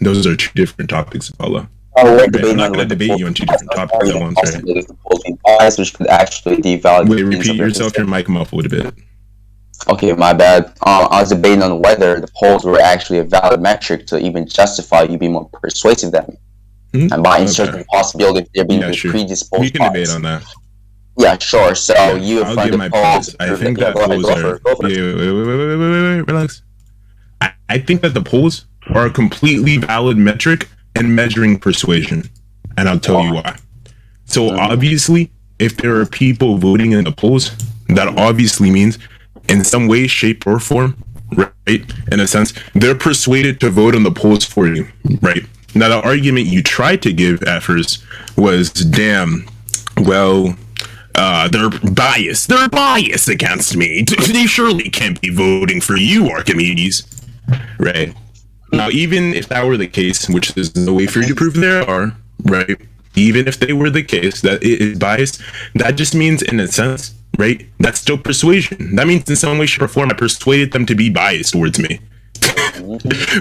Those are two different topics, Paula. We're Right? I'm debating not on going to what the debate you on two different topics at once, right? possibility of the polls being biased, which could actually devalue Wait, the means repeat of your yourself. Your mic muffled a bit. Okay, my bad. I was debating on whether the polls were actually a valid metric to even justify you being more persuasive than me. And by inserting the possibility of there being Yeah, a sure. predisposed We can debate bias. on that. Yeah, sure. So Yeah, you I'll affirm give the my polls. points. I think Yeah, that go ahead, polls go are. for it, go for it. Wait, relax. I think that the polls are a completely valid metric in measuring persuasion, and I'll tell you why. So obviously, if there are people voting in the polls, that obviously means, in some way, shape, or form, right? In a sense, they're persuaded to vote on the polls for you, right? Now, the argument you tried to give at first was, damn, well, they're biased. They're biased against me. They surely can't be voting for you, Archimedes. Right. Now, even if that were the case, which there's no way for you to prove there are, right? Even if they were the case that it is biased, that just means, in a sense, right? That's still persuasion. That means in some way, shape, or form, I persuaded them to be biased towards me.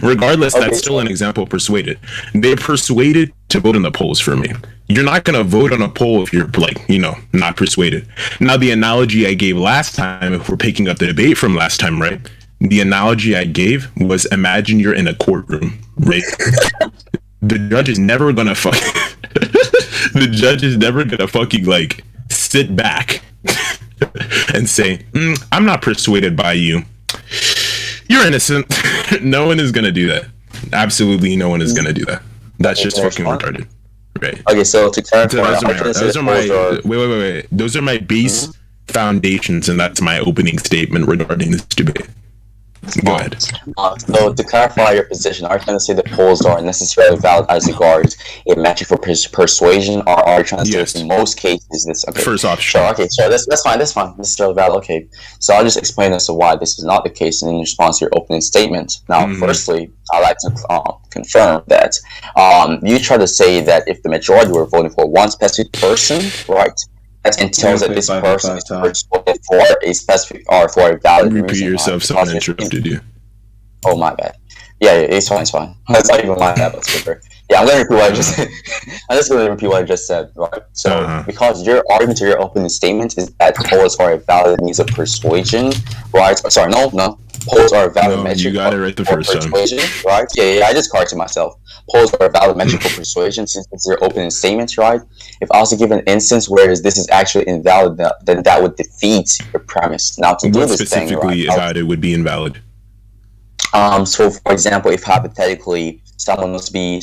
Regardless, that's still an example of persuaded. They're persuaded to vote in the polls for me. You're not going to vote on a poll if you're, like, not persuaded. Now, the analogy I gave last time, if we're picking up the debate from last time, right? The analogy I gave was, imagine you're in a courtroom, right? The judge is never gonna the judge is never gonna fucking, like, sit back and say, I'm not persuaded by you. You're innocent. No one is gonna do that. Absolutely no one is gonna do that. That's just fucking retarded. Right. Okay, so to clarify, wait. Those are my base foundations, and that's my opening statement regarding this debate. Go ahead. So to clarify your position, are you trying to say the polls are necessarily valid as regards a metric for persuasion, or are you trying to say in most cases this? Okay. First off, sure. Okay, so that's fine. Necessarily valid. Okay, so I'll just explain as to why this is not the case in response to your opening statement. Now, firstly, I'd like to confirm that you try to say that if the majority were voting for one specific person, right? That entails that this person is persuaded for a specific or for a valid reason. Repeat yourself, someone interrupted you. Oh, my bad. Yeah, it's fine, it's fine. It's not even my bad, but it's good. Yeah, I'm going to repeat what I just said. I'm just going to repeat what I just said, right? So, because your argument to your opening statement is that polls are a valid means of persuasion, right? Sorry, no. Polls are a valid metric. You got it right the first time. Right? Yeah, I just corrected myself. Polls are a valid metric for persuasion since it's your opening statement, right? If I was to give an instance where this is actually invalid, then that would defeat your premise. Now, to do this thing, specifically about it would be invalid? So, for example, if hypothetically someone must be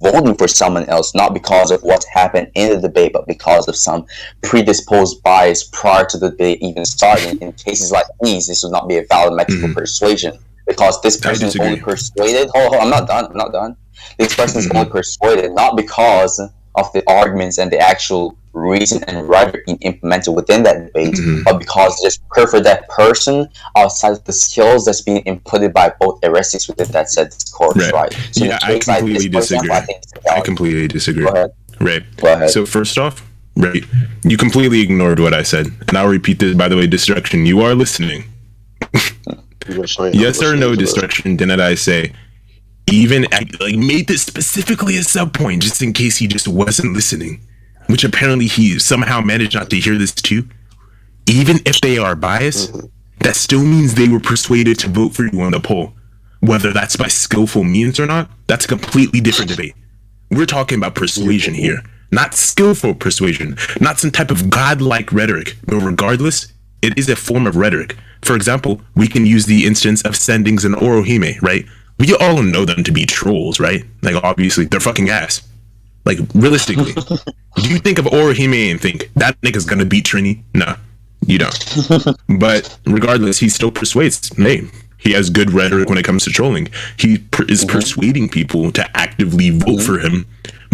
voting for someone else, not because of what happened in the debate, but because of some predisposed bias prior to the debate even starting. In cases like these, this would not be a valid metric for persuasion, because this person is only persuaded. Hold on, I'm not done. This person is only persuaded not because of the arguments and the actual reason and rhetoric being implemented within that debate, but because they just prefer that person outside of the skills that's being inputted by both heretics within that said discourse, right? So yeah, I completely disagree. I completely disagree. Go ahead. Right. Go ahead. So first off, right, you completely ignored what I said, and I'll repeat this. By the way, Destruction, you are listening. Yes or no, Destruction? Didn't I say? Even made this specifically a sub point, just in case he just wasn't listening, which apparently he somehow managed not to hear this too. Even if they are biased, that still means they were persuaded to vote for you on the poll. Whether that's by skillful means or not, that's a completely different debate. We're talking about persuasion here, not skillful persuasion, not some type of godlike rhetoric. But regardless, it is a form of rhetoric. For example, we can use the instance of Sendings and Orohime, right? We all know them to be trolls, right? Like, obviously, they're fucking ass. Like, realistically, do you think of Orohime and think, that nigga's gonna beat Trini? No, you don't. But regardless, he still persuades. Hey, he has good rhetoric when it comes to trolling. He is persuading people to actively vote for him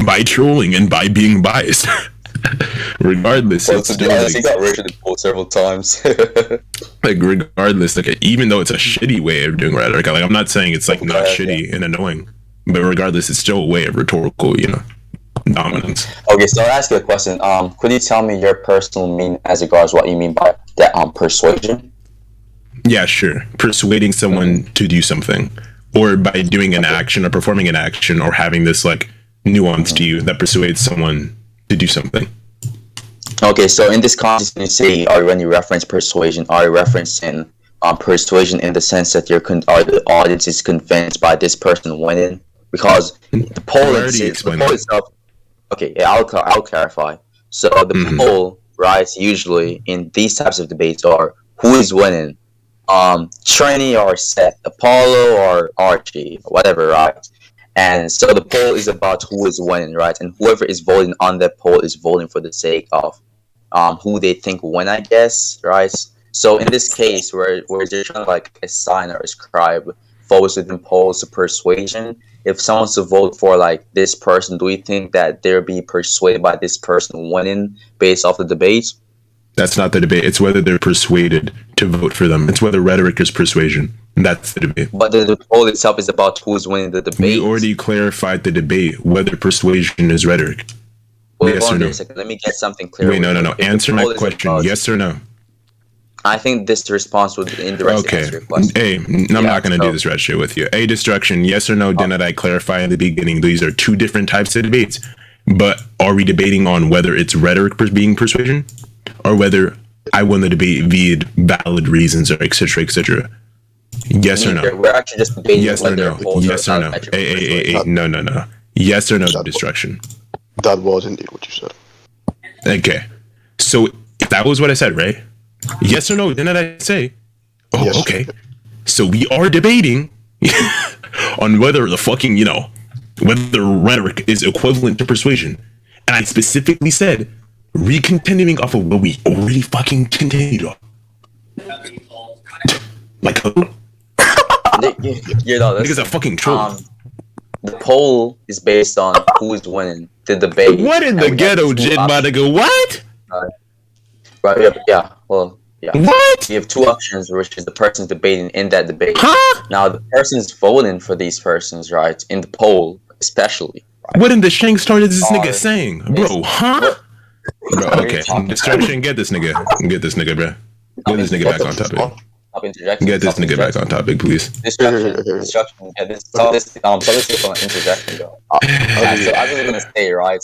by trolling and by being biased. Regardless, it's still he got rated in poll several times. Regardless, even though it's a shitty way of doing rhetoric, I'm not saying it's not shitty and annoying, but regardless, it's still a way of rhetorical, dominance. Okay, so I'll ask you a question. Could you tell me your personal meaning as regards what you mean by that persuasion? Yeah, sure. Persuading someone to do something. or by doing an action or performing an action or having this like nuance to you that persuades someone to do something. Okay, so in this context, when you say, or when you reference persuasion, are you referencing persuasion in the sense that the audience is convinced by this person winning? Because the poll itself. Okay, yeah, I'll clarify. So the poll, right, usually in these types of debates are who is winning, Trini or Seth, Apollo or Archie, whatever, right? And so the poll is about who is winning, right? And whoever is voting on that poll is voting for the sake of who they think will win, I guess, right? So in this case, where they're trying to like assign or ascribe votes within polls to persuasion, if someone's to vote for like this person, do you think that they'll be persuaded by this person winning based off the debates? That's not the debate. It's whether they're persuaded to vote for them. It's whether rhetoric is persuasion. That's the debate. But the poll itself is about who's winning the debate. We already clarified the debate, whether persuasion is rhetoric. Wait, yes or no? Let me get something clear. Wait, no. Answer my question. Yes or no? I think this response would indirectly answer your question. Hey, I'm not going to do this red shit with you. A destruction, yes or no? Didn't I clarify in the beginning? These are two different types of debates. But are we debating on whether it's rhetoric being persuasion? Or whether I won the debate via valid reasons, or etc., etc.? Yes or no? We're actually just debating yes or no. Yes or no? No. Yes or no? Destruction. That was indeed what you said. Okay. So if that was what I said, right? Yes or no? Didn't I say? Oh, yes. Okay. So we are debating on whether the fucking, whether rhetoric is equivalent to persuasion. And I specifically said, continuing off of what we already fucking continued on. Like, niggas are fucking trolling. The poll is based on who's winning the debate. What in the ghetto, Jid, my nigga? What? Right, yeah, well, yeah. What? You have two options, which is the person debating in that debate. Huh? Now, the person's voting for these persons, right, in the poll, especially. Right? What in the shank started this nigga saying? Bro, huh? Bro, okay. Distraction, get this nigga. Get this nigga, bro. Get this nigga back on topic. Get this nigga back on topic, please. Destruction. Yeah, this is an interjection, though. So I was gonna say, right?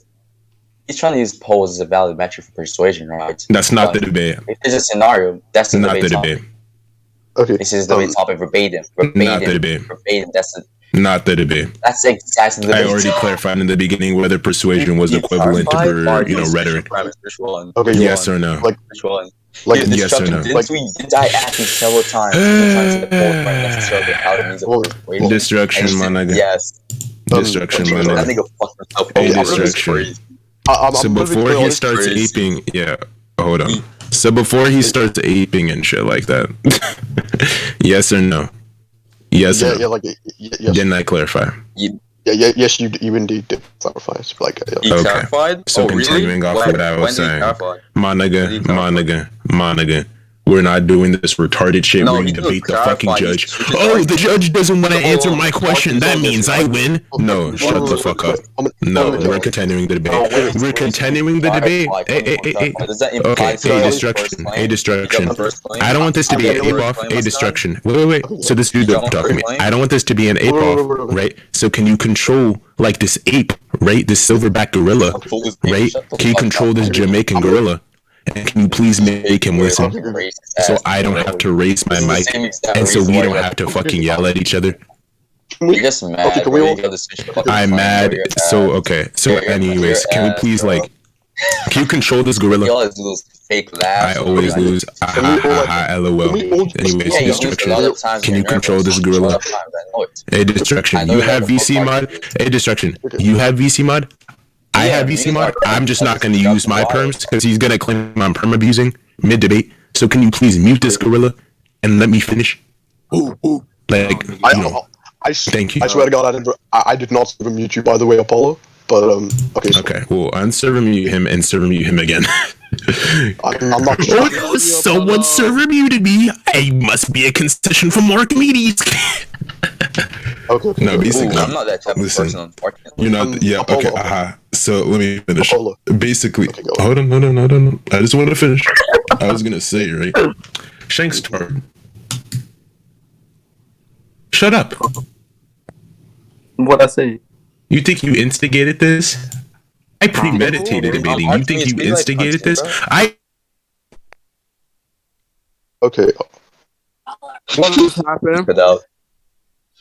He's trying to use polls as a valid metric for persuasion, right? That's not the debate. If there's a scenario, that's the not debate. The debate. Okay. This is the debate topic verbatim. Not the debate. Verbatim. Not the debate. That's exactly the debate. I already clarified in the beginning whether persuasion was equivalent to rhetoric. Okay. Yes or no? Like which one? Like yes or no? Didn't I ask you several times? Destruction, my nigga. Yes. Destruction, my That nigga. nigga fucked himself. Destruction. So before he starts aping, hold on. So before he starts aping and shit like that, yes or no? Yes or no? Yes. Didn't I clarify? Yes, you indeed did clarify. You clarified? So continuing off what I was saying, my nigga, we're not doing this retarded shit where you debate the fucking judge. The judge doesn't want to answer my question. That means I win. No, shut the fuck up. No, we're continuing the debate. We're continuing the debate. Okay, destruction. I don't want this to be an ape off. Destruction. Wait. So this dude talking to me. I don't want this to be an ape off, right? So can you control like this ape, right? This silverback gorilla, right? Can you control this Jamaican gorilla? And can you please make him listen so I don't have to raise my mic and so we don't have to fucking yell at each other? You're just mad. I'm mad. So anyways, can we please can you control this gorilla? You always lose fake laugh. I always lose. LOL. Anyways, destruction. Can you control this gorilla? Hey, destruction. You have VC mod? Hey, destruction. You have VC mod? I have VC mod. I'm just not going to use my perms because he's going to claim I'm perm abusing mid debate. So can you please mute this gorilla and let me finish? Thank you. I swear to God, I did not server mute you, by the way, Apollo. But okay. Okay. Well, unserver mute him and server mute him again. I'm not sure. Oh no! Someone server muted me. I must be a concession from Archimedes. Okay. No, basically, I'm not that type of person, unfortunately. You're not. Yeah. Apollo. Okay. So let me finish. Apollo. Basically, okay, hold on. No. I just want to finish. I was gonna say right. Shank's tard. Shut up. What I say? You think you instigated this? I premeditated debating. You think you instigated this? Okay. What just happened?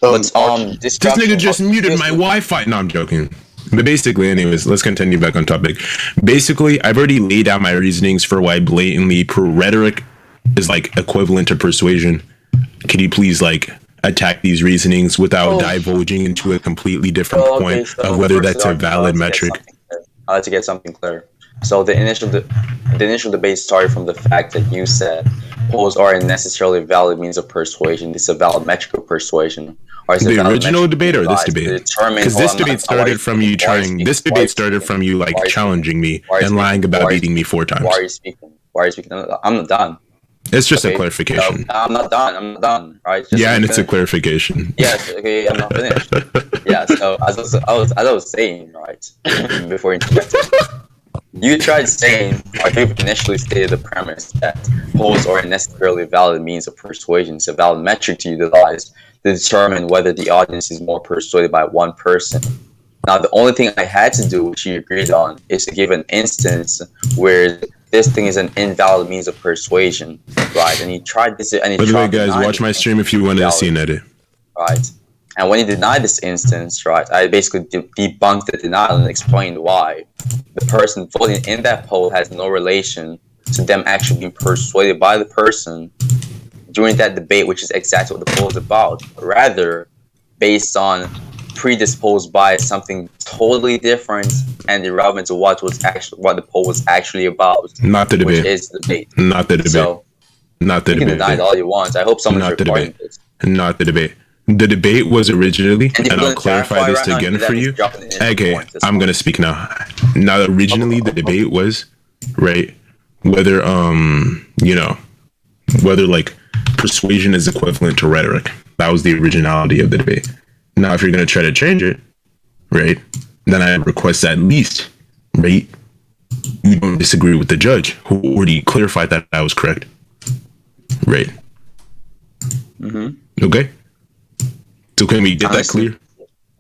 This nigga just muted my Wi-Fi. No, I'm joking. But basically, anyways, let's continue back on topic. Basically, I've already laid out my reasonings for why blatantly rhetoric is like equivalent to persuasion. Can you please like attack these reasonings without divulging into a completely different point of whether that's a valid metric? I'd like to get something clear. So the initial debate started from the fact that you said polls aren't necessarily a valid means of persuasion. This is a valid metric of persuasion. Or is the original debate or this debate? Because this debate started from you trying. This debate started from you like challenging me and lying about beating me 4 times. Why are you speaking? I'm not done. It's just a clarification. No, I'm not done. Right? And it's a clarification. Yes. Okay. I'm not finished. Yeah. So as I was saying, right before interjecting, you tried saying, or you initially stated the premise that polls aren't necessarily a valid means of persuasion. It's a valid metric to utilize to determine whether the audience is more persuaded by one person. Now, the only thing I had to do, which you agreed on, is to give an instance where this thing is an invalid means of persuasion, right? And he tried this, and he by the way, guys, watch my stream if you want to see an edit. Right. And when he denied this instance, right, I basically debunked the denial and explained why the person voting in that poll has no relation to them actually being persuaded by the person during that debate, which is exactly what the poll is about. Rather, based on predisposed bias, something totally different and irrelevant to what the poll was actually about. Not the debate. Which is the debate. Not the debate. So, not the you debate. can deny it all you want. I hope someone's recording this. Not the debate. The debate was originally, and I'll clarify this again for you. Okay, I'm gonna speak now. Now, originally the debate was, right, whether whether like persuasion is equivalent to rhetoric. That was the originality of the debate. Now, if you're gonna try to change it, right, then I request at least, right, you don't disagree with the judge who already clarified that I was correct, right? Okay. So can we get that clear?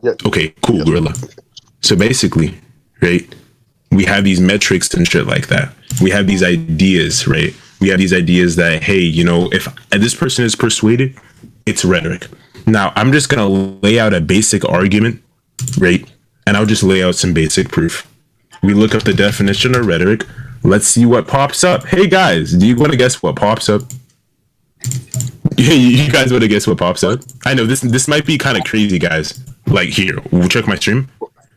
Yeah. Okay, cool, Gorilla. So basically, right, we have these metrics and shit like that. We have these ideas, right? We have these ideas that, hey, if this person is persuaded, it's rhetoric. Now, I'm just going to lay out a basic argument, right? And I'll just lay out some basic proof. We look up the definition of rhetoric. Let's see what pops up. Hey, guys, do you want to guess what pops up? You guys want to guess what pops up? I know this might be kind of crazy, guys. Like, here, we'll check my stream.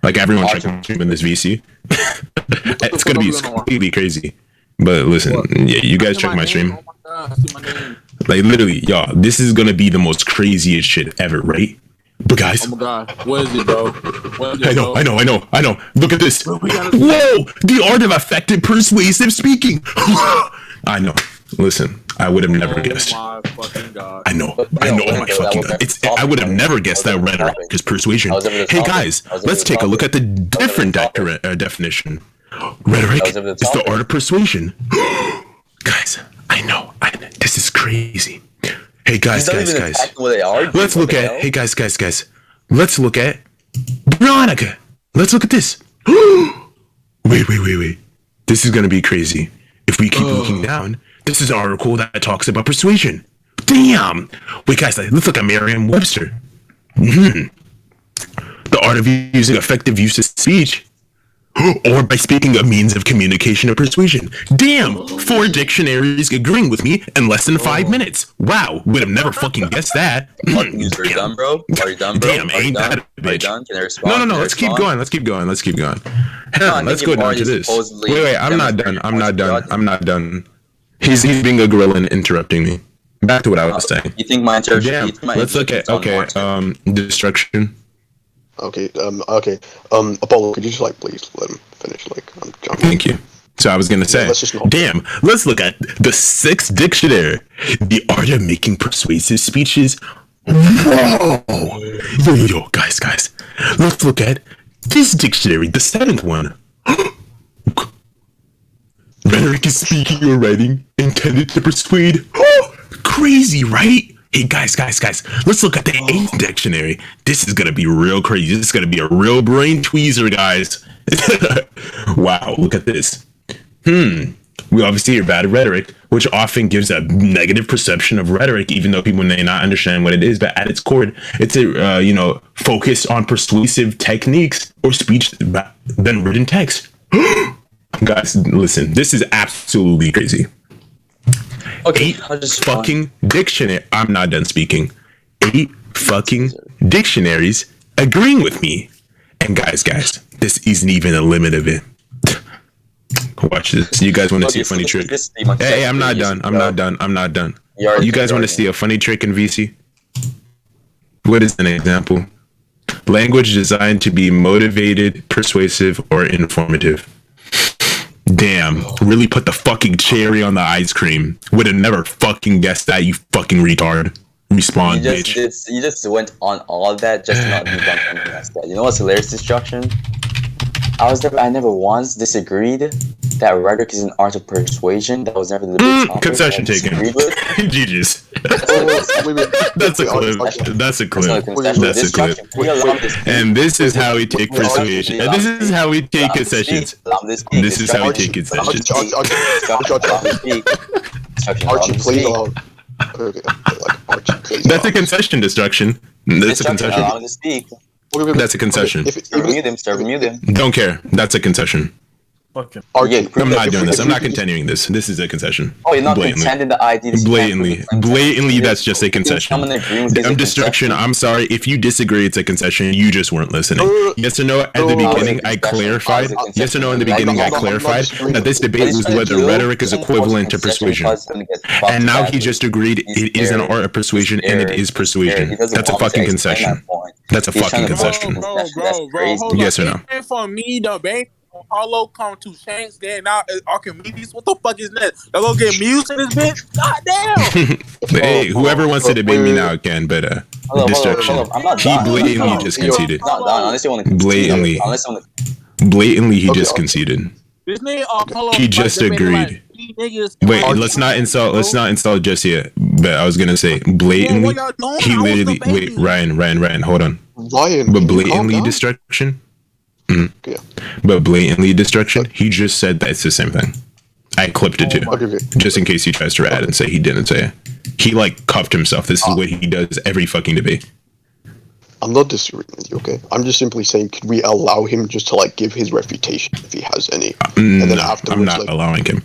Like, everyone check my stream in this VC. It's going to be completely crazy. But listen, yeah, you guys check my stream. Like, literally, y'all, this is going to be the most craziest shit ever, right? But guys. Oh my god, what is it, bro? I know. Look at this. Whoa! The art of effective persuasive speaking. I know. Listen, I would have never guessed. My fucking god. I know. Oh my fucking god. I would have never guessed that rhetoric is persuasion. Hey guys, let's take a look at the different definition. Rhetoric is the art of persuasion. Guys, I know. This is crazy. Hey guys. Let's look at. Hey guys. Let's look at Veronica. Let's look at this. Wait. This is gonna be crazy. If we keep looking down, this is an article that talks about persuasion. Damn. Wait, guys, let's look at Merriam-Webster. The art of using effective use of speech, or by speaking a means of communication or persuasion. Damn. 4 dictionaries agreeing with me in less than 5 minutes. Wow. Would have never fucking guessed that. Are you done, bro? Damn, ain't that a bitch? Can I respond? No. Let's keep going. Let's go down to this. Wait. I'm not done. He's being a gorilla and interrupting me. Back to what I was saying. You think my interruption? Damn. Let's look at destruction. Okay. Apollo, could you just please let him finish? I'm jumping. Thank you. So I was gonna say, let's look at the 6th dictionary. The art of making persuasive speeches. Whoa! Yo, guys. Let's look at this dictionary, the 7th one. Rhetoric is speaking or writing intended to persuade. Crazy, right? Hey guys, let's look at the A dictionary. This is gonna be real crazy. This is gonna be a real brain tweezer, guys. Wow, look at this. We obviously hear bad rhetoric, which often gives a negative perception of rhetoric, even though people may not understand what it is. But at its core, it's a focus on persuasive techniques or speech than written text. Guys, listen, this is absolutely crazy. Okay, 8 fucking dictionary. I'm not done speaking. 8 fucking dictionaries agreeing with me. And guys, this isn't even a limit of it. Watch this. You guys want to see a funny trick? Hey, I'm not done. I'm not done. You guys want to see a funny trick in VC? What is an example? Language designed to be motivated, persuasive, or informative. Damn, really put the fucking cherry on the ice cream. Would have never fucking guessed that, you fucking retard. Respawn, bitch. You just went on all of that just to not debunk anything else. You know what's hilarious, Destruction? I never once disagreed that rhetoric is an art of persuasion. That was never the big topic. Concession taken. GG's. That's a clip. That's a clip. And this is how we take persuasion. And this is how we take concessions. This is how we take concessions. Archie, please allow. That's a concession, Destruction. That's a concession. That's a concession. Mute him. Don't care. That's a concession. Okay. I'm not doing this. I'm not continuing this. This is a concession. Oh, you're not contending the idea. Blatantly, that's just a concession. I'm Destruction. I'm sorry. If you disagree, it's a concession. You just weren't listening. Yes or no at the beginning, I clarified. Yes or no in the beginning, I clarified that this debate was whether rhetoric is equivalent to persuasion. And now he just agreed it is an art of persuasion and it is persuasion. That's a fucking concession. That's a fucking concession. Bro. Yes or no? For me, the baby. Apollo come to Shanks, then now Archimedes. What the fuck is that? Y'all gonna get Muse in this bitch? God damn! Hey, whoever wants to debate me now can, but Destruction. He blatantly just conceded. Blatantly, he just conceded. This nigga Apollo. He just agreed. Wait, let's not insult just yet. But I was gonna say blatantly. He literally. Wait, Ryan, hold on. But blatantly Destruction. Yeah. But blatantly Destruction, he just said that it's the same thing. I clipped it too, just in case he tries to add and say he didn't say it. He cuffed himself. This is what he does every fucking debate. I'm not disagreeing with you, okay? I'm just simply saying, could we allow him just to give his refutation if he has any? And then afterwards, I'm not allowing him.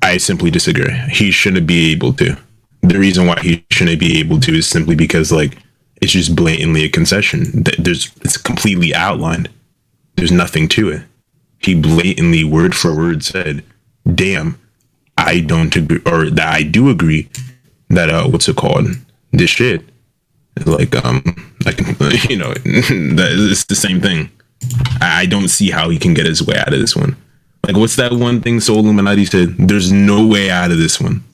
I simply disagree. He shouldn't be able to. The reason why he shouldn't be able to is simply because it's just blatantly a concession. It's completely outlined. There's nothing to it. He blatantly, word for word, said, "Damn, I don't agree," or that I do agree that what's it called? This shit, that it's the same thing. I don't see how he can get his way out of this one. What's that one thing Soul Illuminati said? There's no way out of this one.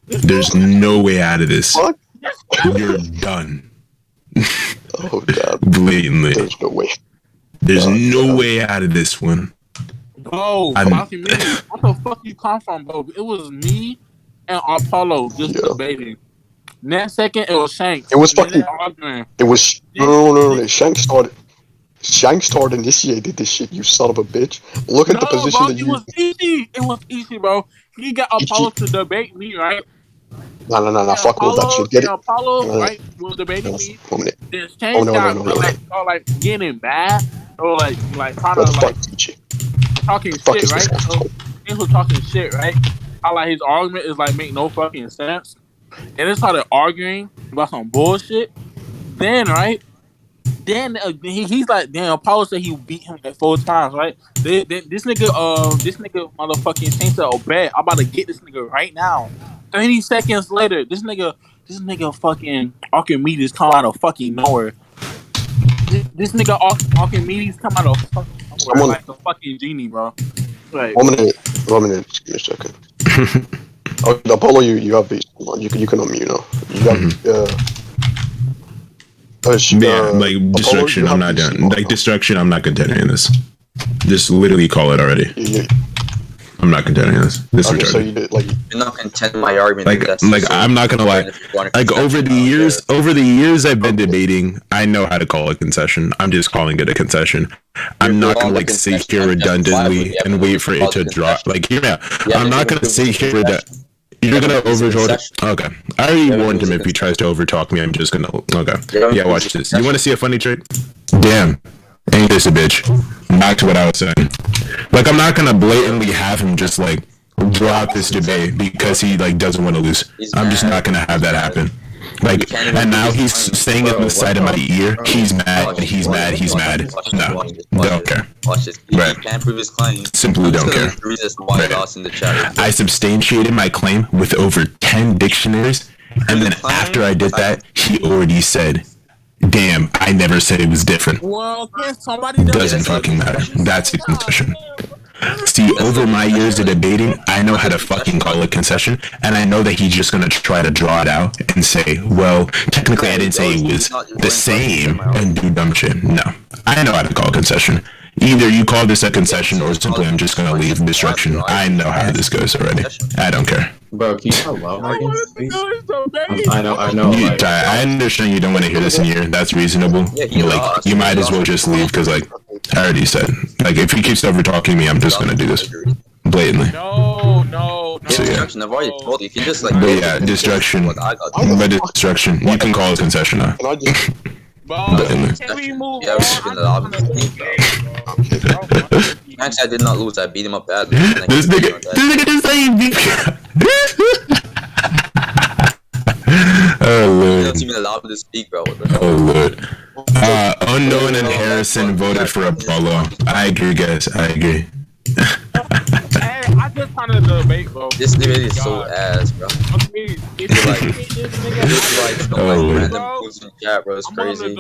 There's no way out of this. What? You're done. Oh god. Blatantly. There's no way. There's no way out of this one. Bro, what the fuck you come from, bro? It was me and Apollo just debating. Next second, it was Shanks. It was fucking. It was no. Shanks started initiated this shit. You son of a bitch. Look at the position that you. It was easy, bro. He got Apollo to debate me, right? No. Fuck all that shit. Get it. Apollo, right, was debating me. Then Shanks got getting bad. Or trying to talking shit, right? So he was talking shit, right? How his argument is make no fucking sense. And they started arguing about some bullshit. Then he's like, damn, Apollo said he beat him 4 times, right? Then this nigga motherfucking Saint said, "Oh, bet I'm about to get this nigga right now." 30 seconds later, this nigga fucking Archimedes come out of fucking nowhere. This nigga Archimedes come out of fucking nowhere like a fucking genie, bro. Right. 1 minute. Give me a second. Apollo, you have these. You can unmute now. You have. Destruction. I'm not done. Destruction. I'm not continuing this. Just literally call it already. I'm not contending this. This is Okay, so retarded. you did like You're not contending my argument. Like I'm not gonna lie. Like over the years I've been debating, I know how to call a concession. I'm just calling it a concession. I'm not gonna like sit here redundantly and wait for it to drop. Like yeah, I'm not gonna sit here with You're gonna overtalk it? Okay. I already warned him if he tries to overtalk me, I'm just gonna. Okay. Yeah, watch this. You wanna see a funny trick? Damn. Ain't this a bitch? Back to what I was saying. Like, I'm not gonna blatantly have him just, like, drop this debate because he, like, doesn't want to lose. I'm just not gonna have that happen. Like, and now he's saying it on the side of my ear. He's mad. He's mad. He's mad. No. Don't care. Watch this. He can't prove his claim. Simply don't care. I substantiated my claim with over 10 dictionaries, and then after I did that, he already said, damn, I never said it was different. Well, can somebody doesn't fucking matter. That's a concession. See, over my years of debating, I know how to fucking call a concession, and I know that he's just gonna try to draw it out and say, well, technically I didn't say it was the same, and do dumb shit. No. I know how to call a concession. Either you call this a concession, or simply I'm just gonna leave destruction. I know how this goes already. I don't care. Bro, can you stop loud again, please? I know. I understand you don't want to hear this in here. That's reasonable. Like, you might as well just leave, because, like, I already said. Like, if he keeps over talking to me, I'm just gonna do this. Blatantly. No. So, yeah. I've already told you. If you just, like, But yeah, destruction. By destruction, you can call a concession now. can I just Can we move on? Actually, I did not lose. I beat him up badly. This nigga just saying beat Oh lord. Don't even allow me to speak, bro. Oh lord. Unknown and Harrison voted for Apollo. I agree, guys. I agree. Hey, I just kind of debate, bro. This nigga is so ass, bro. It's like random fools in chat, bro. It's crazy.